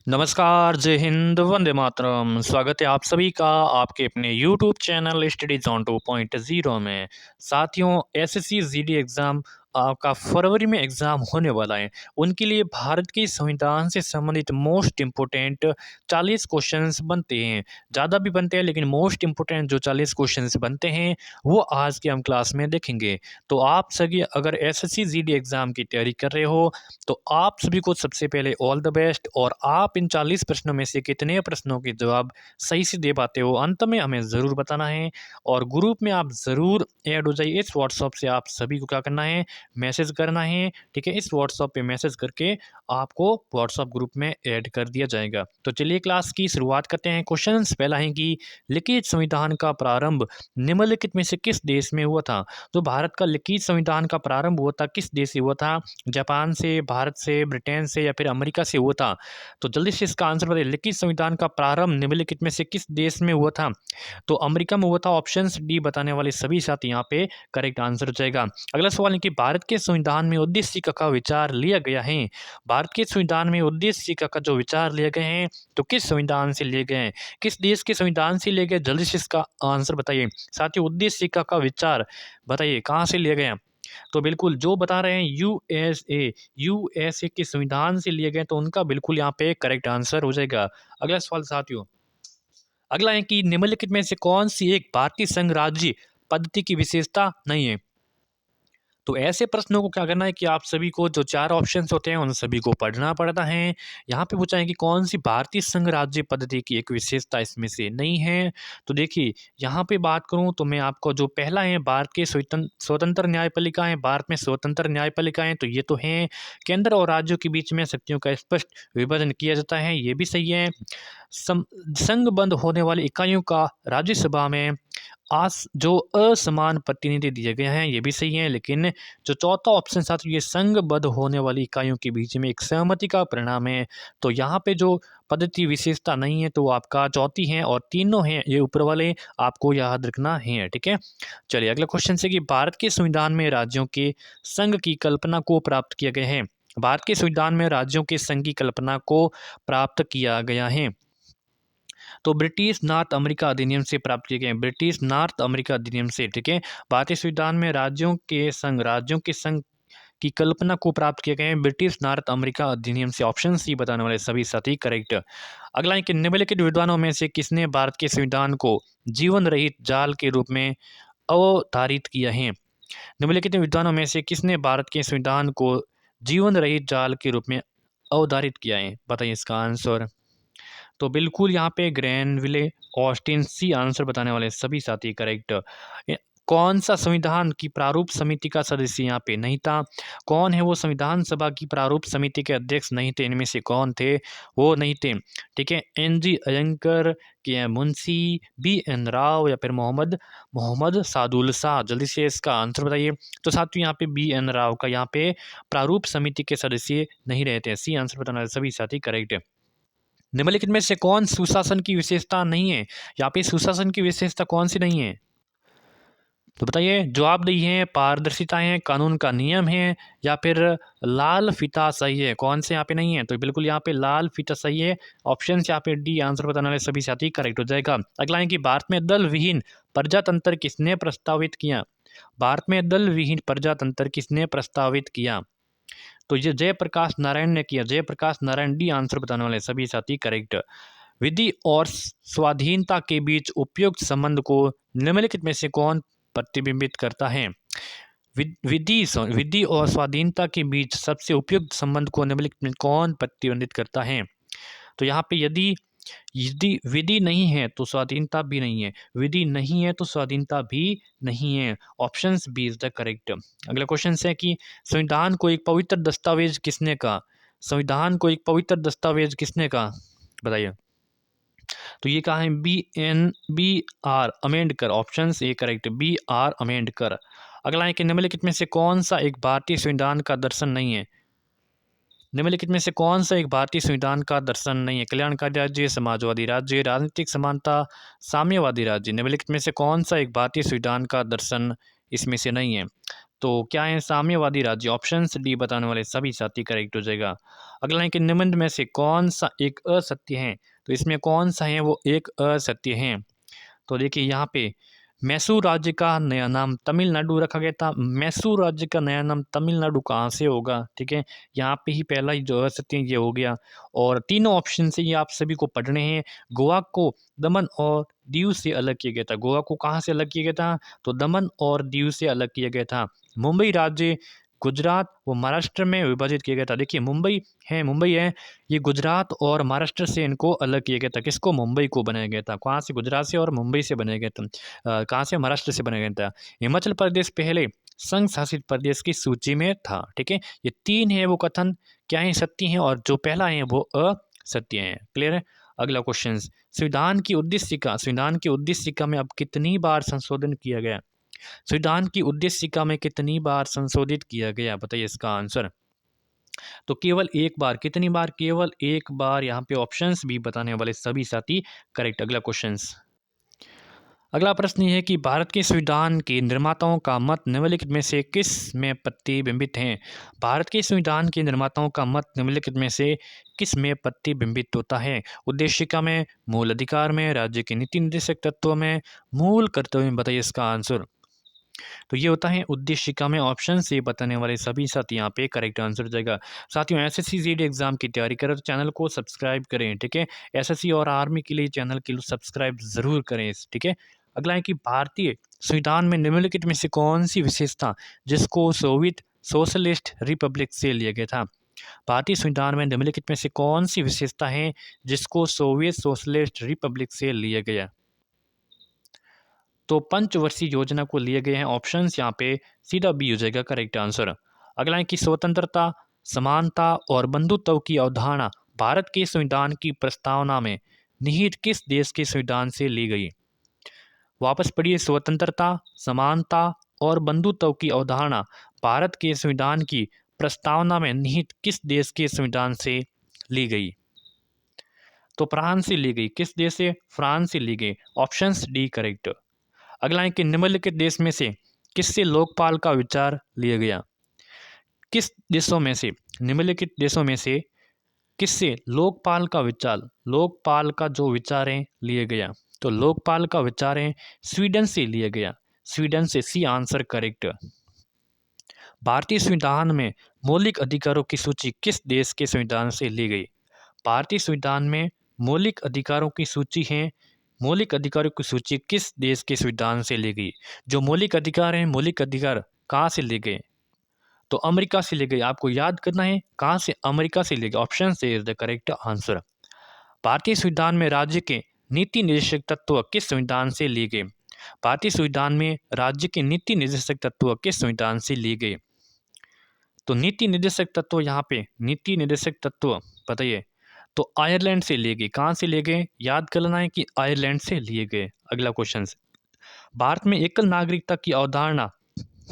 नमस्कार, जय हिंद, वंदे मातरम। स्वागत है आप सभी का आपके अपने यूट्यूब चैनल स्टडी जोन 2.0 में। साथियों, एसएससी जीडी एग्ज़ाम आपका फरवरी में एग्ज़ाम होने वाला है। उनके लिए भारत के संविधान से संबंधित मोस्ट इम्पोर्टेंट 40 क्वेश्चंस बनते हैं। ज़्यादा भी बनते हैं, लेकिन मोस्ट इम्पोर्टेंट जो 40 क्वेश्चंस बनते हैं वो आज की हम क्लास में देखेंगे। तो आप सभी अगर एसएससी जीडी एग्ज़ाम की तैयारी कर रहे हो तो आप सभी को सबसे पहले ऑल द बेस्ट। और आप इन 40 प्रश्नों में से कितने प्रश्नों के जवाब सही से दे पाते हो अंत में हमें ज़रूर बताना है। और ग्रुप में आप ज़रूर ऐड हो जाइए। इस व्हाट्सअप से आप सभी को क्या करना है, मैसेज करना है। ठीक है, इस व्हाट्सअप पे मैसेज करके आपको व्हाट्सअप ग्रुप में ऐड कर दिया जाएगा। तो चलिए क्लास की शुरुआत करते हैं। क्वेश्चन पहला है कि लिखित संविधान का प्रारंभ निम्नलिखित में से किस देश में हुआ था। तो भारत का लिखित संविधान का प्रारंभ हुआ था किस देश से हुआ था? जापान से, भारत से, ब्रिटेन से या फिर अमेरिका से हुआ था? तो जल्दी से इसका आंसर बताइए। लिखित संविधान का प्रारंभ निम्नलिखित में से किस देश में हुआ था? तो अमेरिका में हुआ था। ऑप्शन डी बताने वाले सभी साथी यहाँ पे करेक्ट आंसर हो जाएगा। अगला सवाल है कि भारत के संविधान में उद्देशिका का विचार लिया गया है। भारत के संविधान में उद्देशिका का जो विचार लिए गए हैं तो किस संविधान से लिए गए हैं, किस देश के संविधान से लिए गए? जल्दी से इसका आंसर बताइए। साथियों, उद्देशिका का विचार बताइए कहाँ से लिए गए हैं? तो बिल्कुल जो बता रहे हैं यूएसए के संविधान से लिए गए, तो उनका बिल्कुल यहाँ पे करेक्ट आंसर हो जाएगा। अगला सवाल साथियों, अगला है कि निम्नलिखित में से कौन सी एक भारतीय संघ राज्य पद्धति की विशेषता नहीं है। तो ऐसे प्रश्नों को क्या करना है कि आप सभी को जो 4 ऑप्शंस होते हैं उन सभी को पढ़ना पड़ता है। यहाँ पे पूछा है कि कौन सी भारतीय संघ राज्य पद्धति की एक विशेषता इसमें से नहीं है। तो देखिए, यहाँ पे बात करूँ तो मैं आपको जो पहला है भारत के स्वतंत्र न्यायपालिकाएँ, भारत में स्वतंत्र न्यायपालिकाएँ, तो ये तो हैं। केंद्र और राज्यों के बीच में शक्तियों का स्पष्ट विभाजन किया जाता है, ये भी सही है। सम संघबद्ध होने वाली इकाइयों का राज्यसभा में जो असमान प्रतिनिधि दिए गए हैं, ये भी सही है। लेकिन जो चौथा ऑप्शन साथ ये संघबद्ध होने वाली इकाइयों के बीच में एक सहमति का परिणाम है, तो यहाँ पे जो पद्धति विशेषता नहीं है तो वो आपका चौथी है, और तीनों हैं ये ऊपर वाले आपको याद रखना है। ठीक है, चलिए अगला क्वेश्चन से कि भारत के संविधान में राज्यों के संघ की कल्पना को प्राप्त किया गया है। भारत के संविधान में राज्यों के संघ की कल्पना को प्राप्त किया गया है। तो ब्रिटिश नॉर्थ अमेरिका अधिनियम से प्राप्त किए गए, ब्रिटिश नॉर्थ अमेरिका अधिनियम से। ठीक है, भारतीय संविधान में राज्यों के संघ की कल्पना को प्राप्त किए गए हैं ब्रिटिश नॉर्थ अमेरिका अधिनियम से। ऑप्शन सी बताने वाले सभी साथी करेक्ट। अगला है कि निम्नलिखित विद्वानों में से किसने भारत के संविधान को जीवन रहित जाल के रूप में अवधारित किया है। निम्नलिखित विद्वानों में से किसने भारत के संविधान को जीवन रहित जाल के रूप में अवधारित किया है, बताइए इसका आंसर। तो बिल्कुल यहाँ पे ग्रैनविले ऑस्टिन सी आंसर बताने वाले सभी साथी करेक्ट। कौन सा संविधान की प्रारूप समिति का सदस्य यहाँ पे नहीं था? कौन है वो संविधान सभा की प्रारूप समिति के अध्यक्ष नहीं थे? इनमें से कौन थे? वो नहीं थे। ठीक है, N G Ayyangar, K M Munshi, B N Rao या फिर मोहम्मद मोहम्मद सादुल शाह। जल्दी से इसका आंसर बताइए। तो साथियों, यहाँ पे बी एन राव का यहाँ पे प्रारूप समिति के सदस्य नहीं रहते। सी आंसर बताने वाले सभी साथी करेक्ट है। निम्नलिखित में से कौन सुशासन की विशेषता नहीं है? यहाँ पे सुशासन की विशेषता कौन सी नहीं है? तो बताइए। जवाबदेही है, पारदर्शिता है, कानून का नियम है, या फिर लाल फीता सही है? कौन से यहाँ पे नहीं है? तो बिल्कुल यहाँ पे लाल फीता सही है। ऑप्शन यहाँ पे डी आंसर बताने वाले सभी साथी करेक्ट हो जाएगा। अगला है कि भारत में दल विहीन प्रजातंत्र किसने प्रस्तावित किया। भारत में दल विहीन प्रजातंत्र किसने प्रस्तावित किया? तो ये जयप्रकाश नारायण ने किया। जयप्रकाश नारायण, डी आंसर बताने वाले सभी साथी करेक्ट। विधि और स्वाधीनता के बीच उपयुक्त संबंध को निम्नलिखित में से कौन प्रतिबिंबित करता है। विधि और स्वाधीनता के बीच सबसे उपयुक्त संबंध को निम्नलिखित में कौन प्रतिबंधित करता है। तो यहाँ पे यदि यदि विधि नहीं है तो स्वाधीनता भी नहीं है, विधि नहीं है तो स्वाधीनता भी नहीं है। Option B is the correct. अगला क्वेश्चन है कि संविधान को एक पवित्र दस्तावेज किसने कहा। संविधान को एक पवित्र दस्तावेज किसने कहा, बताइए। तो ये कहा है B R Ambedkar. Option A correct, B R Ambedkar. अगला है कि निम्नलिखित में से कौन सा एक भारतीय संविधान का दर्शन नहीं है। निम्नलिखित में से कौन सा एक भारतीय संविधान का दर्शन नहीं है। कल्याणकारी राज्य, समाजवादी राज्य, राजनीतिक समानता, साम्यवादी राज्य। निम्नलिखित में से कौन सा एक भारतीय संविधान का दर्शन इसमें से नहीं है। तो क्या है साम्यवादी राज्य, ऑप्शन डी बताने वाले सभी साथी करेक्ट हो जाएगा। अगला है कि निम्न में से कौन सा एक असत्य है, तो इसमें कौन सा है वो एक असत्य है। तो देखिए यहाँ पे मैसूर राज्य का नया नाम तमिलनाडु रखा गया था। मैसूर राज्य का नया नाम तमिलनाडु कहाँ से होगा, ठीक है, यहाँ पे ही पहला ही जो असत्य ये हो गया। और तीनों ऑप्शन से ये आप सभी को पढ़ने हैं। गोवा को दमन और दीव से अलग किया गया था। गोवा को कहाँ से अलग किया गया था, तो दमन और दीव से अलग किया गया था। मुंबई राज्य गुजरात व महाराष्ट्र में विभाजित किया गया था। देखिए मुंबई है, ये गुजरात और महाराष्ट्र से इनको अलग किया गया था। किसको, मुंबई को बनाया गया था। कहाँ से, गुजरात से और मुंबई से बनाया गया था। कहाँ से, महाराष्ट्र से बनाया गया था। हिमाचल प्रदेश पहले संघ शासित प्रदेश की सूची में था। ठीक है, ये तीन है वो कथन क्या है, सत्य हैं, और जो पहला है वो असत्य है। क्लियर है। अगला क्वेश्चन, संविधान की उद्देशिका में अब कितनी बार संशोधन किया गया। संविधान की उद्देशिका में कितनी बार संशोधित किया गया, बताइए इसका आंसर। तो केवल एक बार, कितनी बार, केवल एक बार। यहाँ पे ऑप्शंस भी बताने वाले सभी साथी करेक्ट। अगला क्वेश्चंस, अगला प्रश्न ये है कि भारत के संविधान के निर्माताओं का मत निम्नलिखित में से किस में प्रतिबिंबित है। भारत के संविधान के निर्माताओं का मत निम्नलिखित में से किस में प्रतिबिंबित होता है। उद्देशिका में, मूल अधिकार में, राज्य के नीति निर्देशक तत्वों में, मूल कर्तव्य में, बताइए इसका आंसर। तो ये होता है उद्देशिका में। ऑप्शन से बताने वाले सभी साथी यहाँ पे करेक्ट आंसर हो जाएगा। साथियों एसएससी जीडी एग्जाम की तैयारी करें तो चैनल को सब्सक्राइब करें। ठीक है, एसएससी और आर्मी के लिए चैनल के लिए सब्सक्राइब जरूर करें। ठीक है, अगला है कि भारतीय संविधान में निम्नलिखित में से कौन सी विशेषता जिसको सोवियत सोशलिस्ट रिपब्लिक से लिया गया था। भारतीय संविधान में निम्नलिखित में से कौन सी विशेषता है जिसको सोवियत सोशलिस्ट रिपब्लिक से लिया गया। तो पंचवर्षीय योजना को लिए गए हैं। ऑप्शंस यहाँ पे सीधा बी हो जाएगा करेक्ट आंसर। अगला है कि स्वतंत्रता, समानता और बंधुत्व की अवधारणा भारत के संविधान की प्रस्तावना में निहित किस देश के संविधान से ली गई। वापस पढ़िए, स्वतंत्रता, समानता और बंधुत्व की अवधारणा भारत के संविधान की प्रस्तावना में निहित किस देश के संविधान से ली गई। तो फ्रांस से ली गई। किस देश से, फ्रांस से ली गई। Options D correct. अगला है कि निम्नलिखित देश में से किससे लोकपाल का विचार लिया गया। किस देशों में से, निम्नलिखित देशों में से किससे लोकपाल का जो विचार है लिए गया। तो लोकपाल का विचार है स्वीडन से लिया गया। स्वीडन से, सी आंसर करेक्ट। भारतीय संविधान में मौलिक अधिकारों की सूची किस देश के संविधान से ली गई। भारतीय संविधान में मौलिक अधिकारों की सूची है, मौलिक अधिकारों की सूची किस देश के संविधान से ली गई। जो मौलिक अधिकार हैं, मौलिक अधिकार कहाँ से लिए गए, तो अमेरिका से लिए गए। आपको याद करना है कहाँ से, अमेरिका से लिए गए। ऑप्शन से इज द करेक्ट आंसर। भारतीय संविधान में राज्य के नीति निर्देशक तत्व किस संविधान से लिए गए। भारतीय संविधान में राज्य के नीति निर्देशक तत्व किस संविधान से लिए गए। तो नीति निर्देशक तत्व, यहाँ पे नीति निर्देशक तत्व बताइए, तो आयरलैंड से लिए गए। कहाँ से लिए गए, याद करना है कि आयरलैंड से लिए गए। अगला क्वेश्चन, भारत में एकल नागरिकता की अवधारणा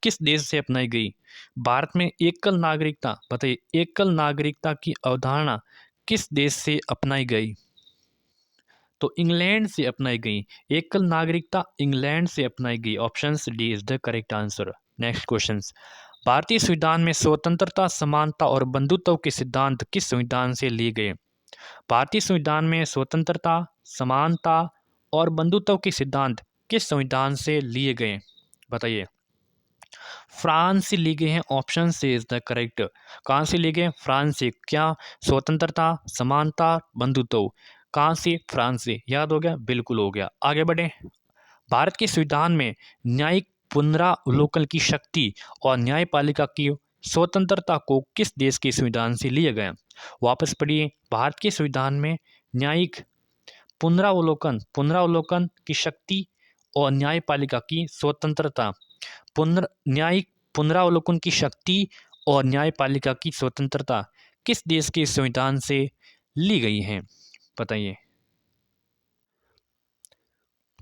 किस देश से अपनाई गई। भारत में एकल नागरिकता, बताइए एकल नागरिकता की अवधारणा किस देश से अपनाई गई। तो इंग्लैंड से अपनाई गई। एकल नागरिकता इंग्लैंड से अपनाई गई। Option D is the correct answer. Next question, भारतीय संविधान में स्वतंत्रता, समानता और बंधुत्व के सिद्धांत किस संविधान से लिए गए। भारतीय संविधान में स्वतंत्रता, समानता और बंधुत्व के सिद्धांत किस संविधान से लिए गए, बताइए। फ्रांस से लिए गए हैं। ऑप्शन से इज द करेक्ट। कहाँ से लिए गए, फ्रांस से। क्या, स्वतंत्रता, समानता, बंधुत्व, कहाँ से, फ्रांस से। याद हो गया, बिल्कुल हो गया। आगे बढ़े, भारत के संविधान में न्यायिक पुनरावलोकन की शक्ति और न्यायपालिका की स्वतंत्रता को किस देश के संविधान से लिया गया। वापस पढ़िए, भारत के संविधान में न्यायिक पुनरावलोकन की शक्ति और न्यायपालिका की स्वतंत्रता, न्यायिक पुनरावलोकन की शक्ति और न्यायपालिका की स्वतंत्रता किस देश के संविधान से ली गई है, बताइए।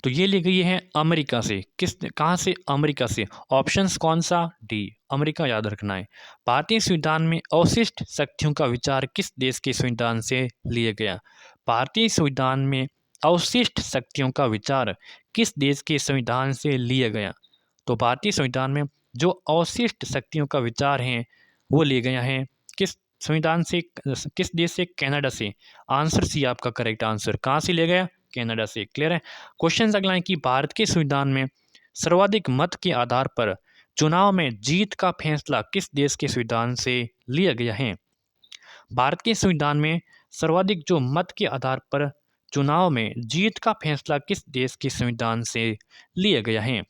तो ये ली गई है अमेरिका से। कहाँ से, अमेरिका से। ऑप्शंस कौन सा, डी अमेरिका, याद रखना है। भारतीय संविधान में अवशिष्ट शक्तियों का विचार किस देश के संविधान से लिया गया। भारतीय संविधान में अवशिष्ट शक्तियों का विचार किस देश के संविधान से लिया गया। तो भारतीय संविधान में जो अवशिष्ट शक्तियों का विचार है वो लिए गया है किस संविधान से, किस देश से? कनाडा से। आंसर सी आपका करेक्ट आंसर। कहाँ से लिया गया? कनाडा से। क्लियर है। क्वेश्चन अगला है कि भारत के संविधान में सर्वाधिक मत के आधार पर चुनाव में जीत का फैसला किस देश के संविधान से लिया गया है? भारत के संविधान में सर्वाधिक जो मत के आधार पर चुनाव में जीत का फैसला किस देश के संविधान से लिया गया है?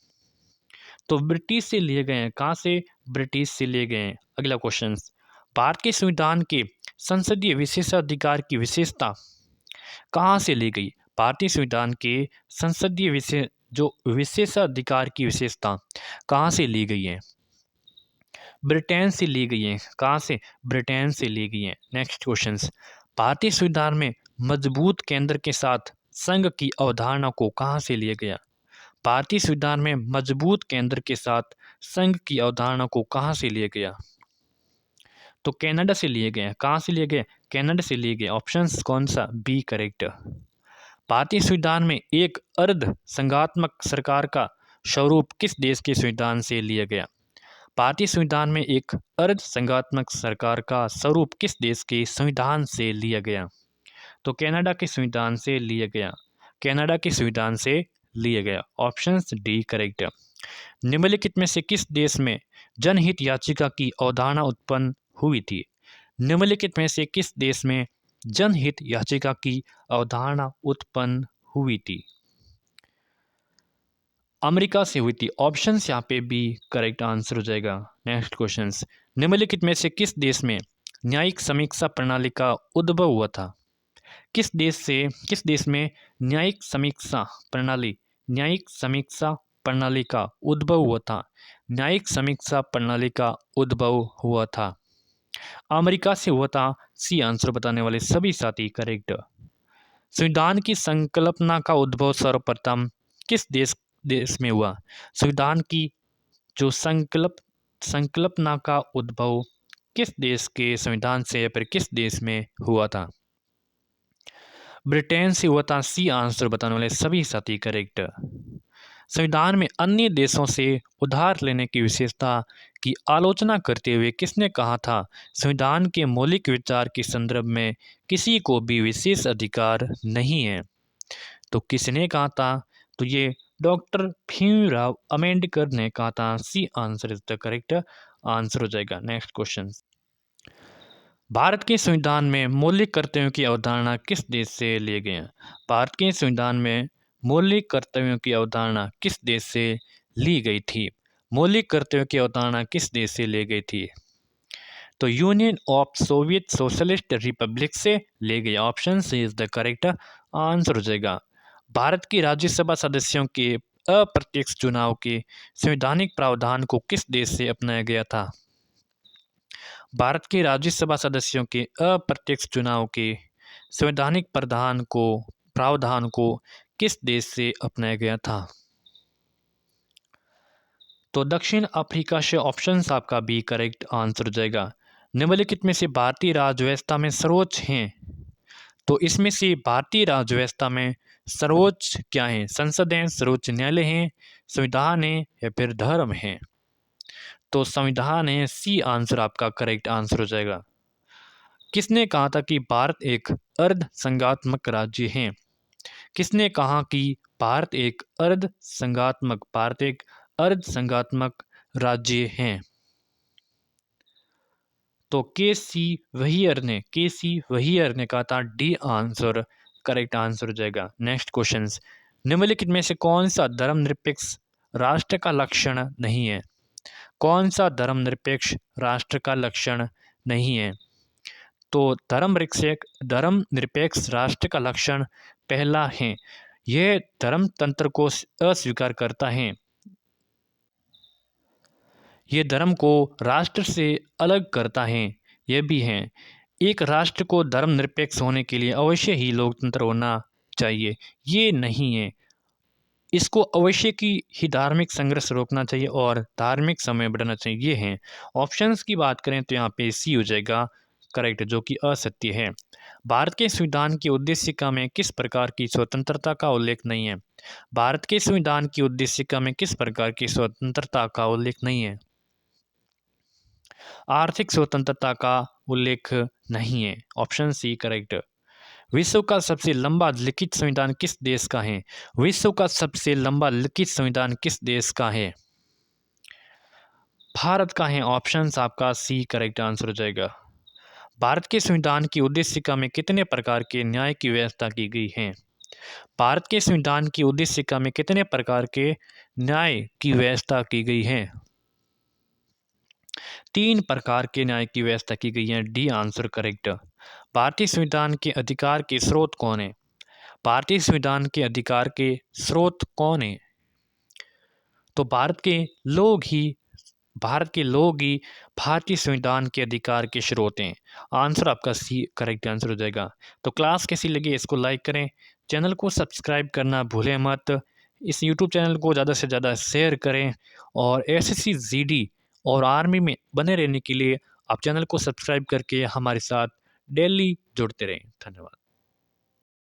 तो ब्रिटिश से लिए गए हैं। कहाँ से? ब्रिटिश से लिए गए हैं। अगला क्वेश्चन, भारत के संविधान के संसदीय विशेषाधिकार की विशेषता कहाँ से ली गई? भारतीय संविधान के संसदीय विशेषाधिकार की विशेषता कहाँ से ली गई है? ब्रिटेन से ली गई है। कहाँ से? ब्रिटेन से ली गई है। नेक्स्ट क्वेश्चन, भारतीय संविधान में मजबूत केंद्र के साथ संघ की अवधारणा को कहाँ से लिया गया? भारतीय संविधान में मजबूत केंद्र के साथ संघ की अवधारणा को कहाँ से लिया गया? तो कनाडा से लिए गए। कहाँ से लिए गए? कनाडा से लिए गए। ऑप्शन कौन सा? B correct. भारतीय संविधान में एक अर्ध संघात्मक सरकार का स्वरूप किस देश के संविधान से लिया गया? भारतीय संविधान में एक अर्ध संघात्मक सरकार का स्वरूप किस देश के संविधान से लिया गया? तो कनाडा के संविधान से लिया गया। कनाडा के संविधान से लिया गया। Option D correct. निम्नलिखित में से किस देश में जनहित याचिका की अवधारणा उत्पन्न हुई थी? निम्नलिखित में से किस देश में जनहित याचिका की अवधारणा उत्पन्न हुई थी? अमेरिका से हुई थी। ऑप्शन यहाँ पे बी करेक्ट आंसर हो जाएगा। नेक्स्ट क्वेश्चन, निम्नलिखित में से किस देश में न्यायिक समीक्षा प्रणाली का उद्भव हुआ था? किस देश में न्यायिक समीक्षा प्रणाली का उद्भव हुआ था? न्यायिक समीक्षा प्रणाली का उद्भव हुआ था। अमेरिका से हुआ था। सी आंसर बताने वाले सभी साथी करेक्ट। संविधान की संकल्पना का उद्भव सर्वप्रथम किस देश में हुआ? संविधान की जो संकल्पना का उद्भव किस देश के संविधान से या फिर किस देश में हुआ था? ब्रिटेन से हुआ था। सी आंसर बताने वाले सभी साथी करेक्ट। संविधान में अन्य देशों से उधार लेने की विशेषता की आलोचना करते हुए किसने कहा था? संविधान के मौलिक विचार के संदर्भ में किसी को भी विशेष अधिकार नहीं है। तो किसने कहा था? तो ये डॉक्टर भीमराव अम्बेडकर ने कहा था। C answer is the correct answer हो जाएगा। नेक्स्ट क्वेश्चन, भारत के संविधान में मौलिक कर्तव्यों की अवधारणा किस देश से लिए गए? भारत के संविधान में मौलिक कर्तव्यों की अवधारणा किस देश से ली गई थी? मौलिक कर्तव्यों की अवधारणा किस देश से ली गई थी? तो Union of Soviet Socialist Republic से ले गई। Option C is the correct answer हो जाएगा। भारत की राज्यसभा सदस्यों के अप्रत्यक्ष चुनाव के संवैधानिक प्रावधान को किस देश से अपनाया गया था? भारत के राज्यसभा सदस्यों के अप्रत्यक्ष चुनाव के संवैधानिक प्रावधान को किस देश से अपनाया गया था? तो दक्षिण अफ्रीका से। ऑप्शन आपका बी करेक्ट आंसर हो जाएगा। निम्नलिखित में से भारतीय राज्य व्यवस्था में सर्वोच्च हैं? तो इसमें से भारतीय राज्य व्यवस्था में सर्वोच्च क्या है? संसद है, सर्वोच्च न्यायालय है, संविधान है या फिर धर्म है? तो संविधान है। सी आंसर आपका करेक्ट आंसर हो जाएगा। किसने कहा था कि भारत एक अर्ध संघात्मक राज्य है? किसने कहा कि भारत एक अर्ध संघात्मक राज्य है? तो के सी वहीयर ने कहा था। डी आंसर करेक्ट आंसर हो जाएगा। नेक्स्ट क्वेश्चन, निम्नलिखित में से कौन सा धर्मनिरपेक्ष राष्ट्र का लक्षण नहीं है? कौन सा धर्मनिरपेक्ष राष्ट्र का लक्षण नहीं है? तो धर्मनिरपेक्ष राष्ट्र का लक्षण पहला है, यह धर्मतंत्र को अस्वीकार करता है। ये धर्म को राष्ट्र से अलग करता है। यह भी है, एक राष्ट्र को धर्मनिरपेक्ष होने के लिए अवश्य ही लोकतंत्र होना चाहिए। ये नहीं है, इसको अवश्य ही धार्मिक संघर्ष रोकना चाहिए और धार्मिक समय बढ़ाना चाहिए। ये हैं ऑप्शंस की बात करें तो यहाँ पे सी हो जाएगा करेक्ट, जो कि असत्य है। भारत के संविधान की उद्देशिका में किस प्रकार की स्वतंत्रता का उल्लेख नहीं है? भारत के संविधान की उद्देशिका में किस प्रकार की स्वतंत्रता का उल्लेख नहीं है? आर्थिक स्वतंत्रता का उल्लेख नहीं है। Option C correct. विश्व का सबसे लंबा लिखित संविधान किस देश का है? विश्व का सबसे लंबा लिखित संविधान किस देश का है? भारत का है। ऑप्शन आपका सी करेक्ट आंसर हो जाएगा। भारत के संविधान की उद्देशिका में कितने प्रकार के न्याय की व्यवस्था की गई है? भारत के संविधान की उद्देशिका में कितने प्रकार के न्याय की व्यवस्था की गई है? 3 प्रकार के न्याय की व्यवस्था की गई है। D answer correct. भारतीय संविधान के अधिकार के स्रोत कौन है? भारतीय संविधान के अधिकार के स्रोत कौन है? तो भारत के लोग ही भारतीय संविधान के अधिकार के स्रोत हैं। आंसर आपका सी करेक्ट आंसर हो जाएगा। तो क्लास कैसी लगी इसको लाइक करें, चैनल को सब्सक्राइब करना भूलें मत। इस यूट्यूब चैनल को ज़्यादा से ज़्यादा शेयर करें और एसएससी जीडी और आर्मी में बने रहने के लिए आप चैनल को सब्सक्राइब करके हमारे साथ डेली जुड़ते रहें। धन्यवाद।